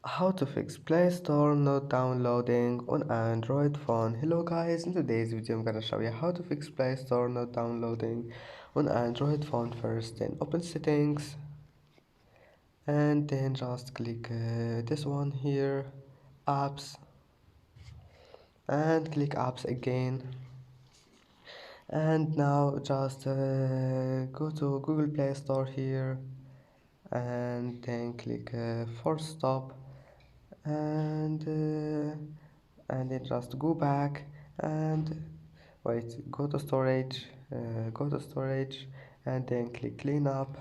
How to fix Play Store not downloading on Android phone. Hello guys, in today's video I'm gonna show you how to fix Play Store not downloading on Android phone. First, then open settings and then just click this one here, apps, and click apps again. And now just go to Google Play Store here and then click force stop and then just go back and wait, go to storage and then click clean up.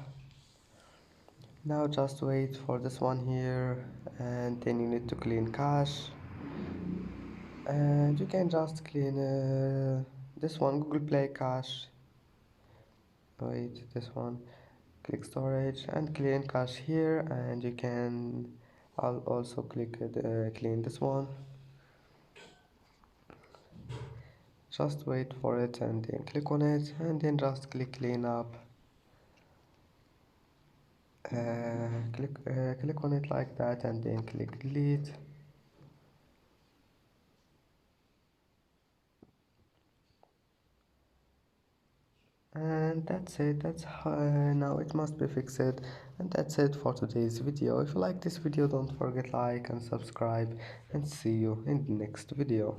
Now just wait for this one here and then you need to clean cache and you can just clean this one, Google Play cache. Wait, this one, click storage and clean cache here, and you can also click clean this one. Just wait for it and then click on it and then just click clean up. Click on it like that and then click delete. And that's it. Now it must be fixed. And that's it for today's video. If you like this video, don't forget like and subscribe, and see you in the next video.